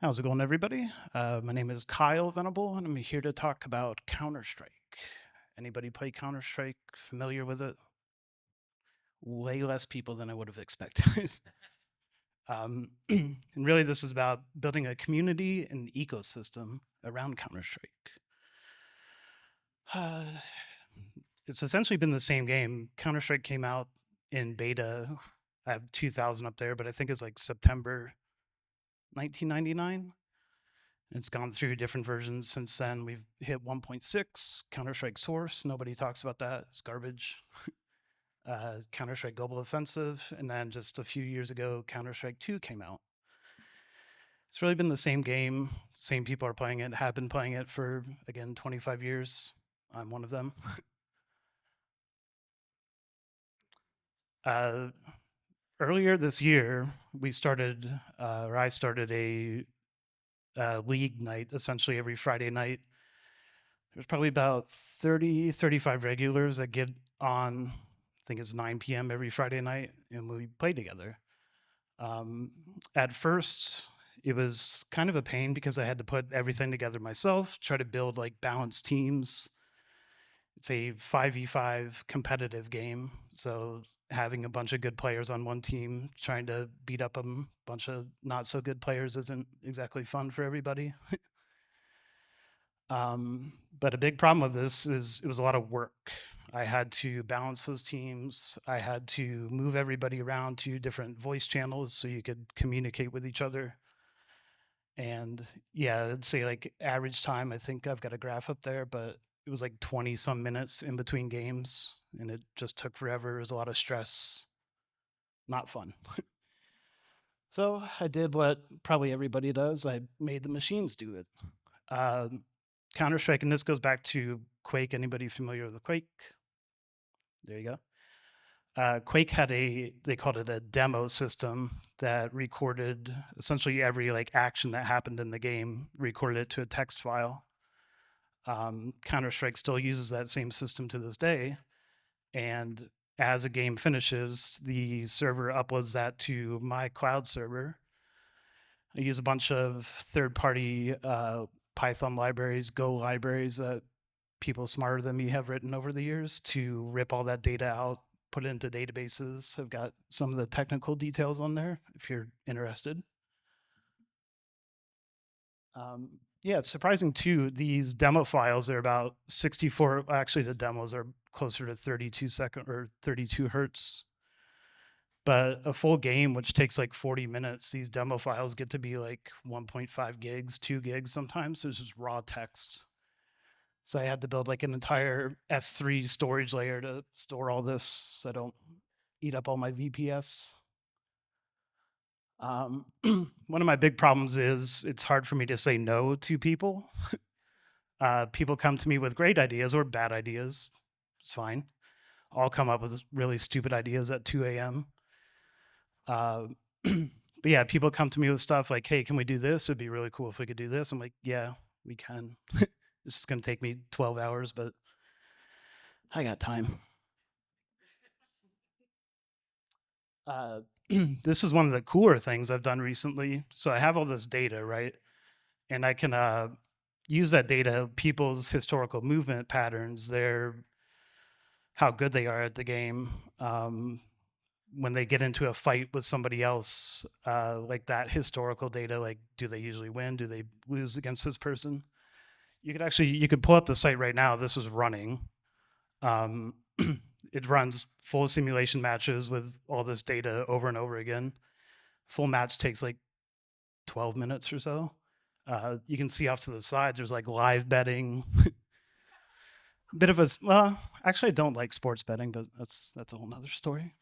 How's it going, everybody? My name is Kyle Venable, and I'm here to talk about Counter-Strike. Anybody play Counter-Strike? Familiar with it? Way less people than I would have expected. And really, this is about building a community and ecosystem around Counter-Strike. It's essentially been the same game. Counter-Strike came out in beta. I have 2000 up there, but I think it's like September 1999. It's gone through different versions since then. We've hit 1.6, Counter-Strike Source. Nobody talks about that. It's garbage. Counter-Strike Global Offensive. And then just a few years ago, Counter-Strike 2 came out. It's really been the same game. Same people are playing it, have been playing it for, again, 25 years. I'm one of them. Earlier this year, we started, or I started a league night, essentially every Friday night. There's probably about 30, 35 regulars that get on, I think it's 9 p.m. every Friday night, and we play together. At first, it was kind of a pain because I had to put everything together myself, try to build like balanced teams. It's a 5v5 competitive game, so having a bunch of good players on one team, trying to beat up a bunch of not so good players isn't exactly fun for everybody. But a big problem with this is it was a lot of work. I had to balance those teams. I had to move everybody around to different voice channels so you could communicate with each other. And yeah, I'd say like average time, I think I've got a graph up there, but it was like 20 some minutes in between games, and it just took forever. It was a lot of stress, not fun. So I did what probably everybody does. I made the machines do it. Counter-Strike, and this goes back to Quake. Anybody familiar with Quake? There you go. Quake had they called it a demo system that recorded essentially every like action that happened in the game, recorded it to a text file. Counter-Strike still uses that same system to this day. And as a game finishes, the server uploads that to my cloud server. I use a bunch of third-party Python libraries, Go libraries that people smarter than me have written over the years to rip all that data out, put it into databases. I've got some of the technical details on there if you're interested. Yeah, it's surprising too. These demo files are about 64. Actually, the demos are closer to 32 second or 32 hertz. But a full game, which takes like 40 minutes, these demo files get to be like 1.5 gigs, 2 gigs sometimes. So it's just raw text. So I had to build like an entire S3 storage layer to store all this so I don't eat up all my VPS. One of my big problems is it's hard for me to say no to people. People come to me with great ideas or bad ideas. It's fine. I'll come up with really stupid ideas at 2 a.m. But yeah, people come to me with stuff like, hey, can we do this? It'd be really cool if we could do this. I'm like, yeah, we can. This is going to take me 12 hours, but I got time. This is one of the cooler things I've done recently. So I have all this data, right? And I can use that data, people's historical movement patterns, how good they are at the game. When they get into a fight with somebody else, like that historical data, like do they usually win? Do they lose against this person? You could pull up the site right now. This is running. It runs full simulation matches with all this data over and over again. Full match takes like 12 minutes or so. You can see off to the side, there's like live betting. Bit of a, well, actually I don't like sports betting, but that's a whole nother story.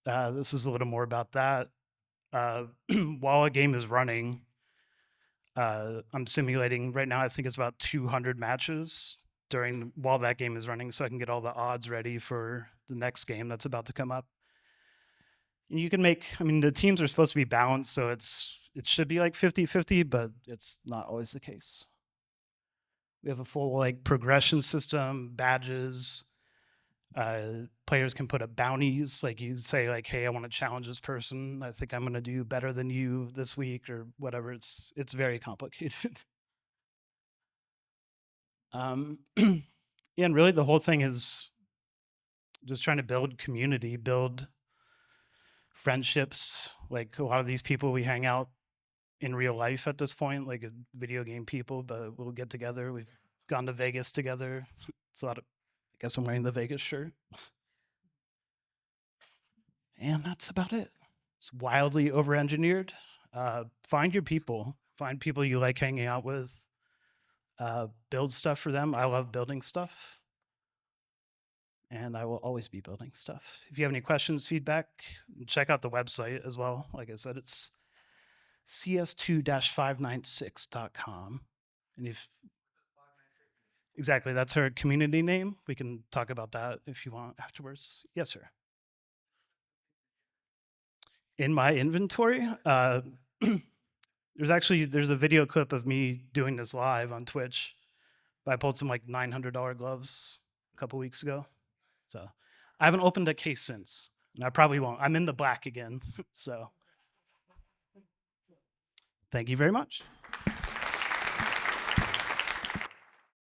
This is a little more about that. While a game is running, I'm simulating right now, I think it's about 200 matches while that game is running, so I can get all the odds ready for the next game that's about to come up. And you can make, I mean, the teams are supposed to be balanced, so it should be like 50-50, but it's not always the case. We have a full like progression system, badges. Players can put up bounties, like you say, like, "Hey, I want to challenge this person. I think I'm going to do better than you this week," or whatever. It's very complicated. Yeah, and really the whole thing is just trying to build community, build friendships. Like a lot of these people we hang out in real life at this point, like video game people, but we'll get together. We've gone to Vegas together. It's a lot of, I guess I'm wearing the Vegas shirt. And that's about it. It's wildly over engineered. Find your people, find people you like hanging out with, build stuff for them. I love building stuff, and I will always be building stuff. If you have any questions, feedback, check out the website as well. Like I said, it's CS2-596.com. And if exactly, that's her community name. We can talk about that if you want afterwards. Yes, sir. In my inventory, there's a video clip of me doing this live on Twitch. But I pulled some like $900 gloves a couple weeks ago. So I haven't opened a case since, and I probably won't. I'm in the black again. So thank you very much.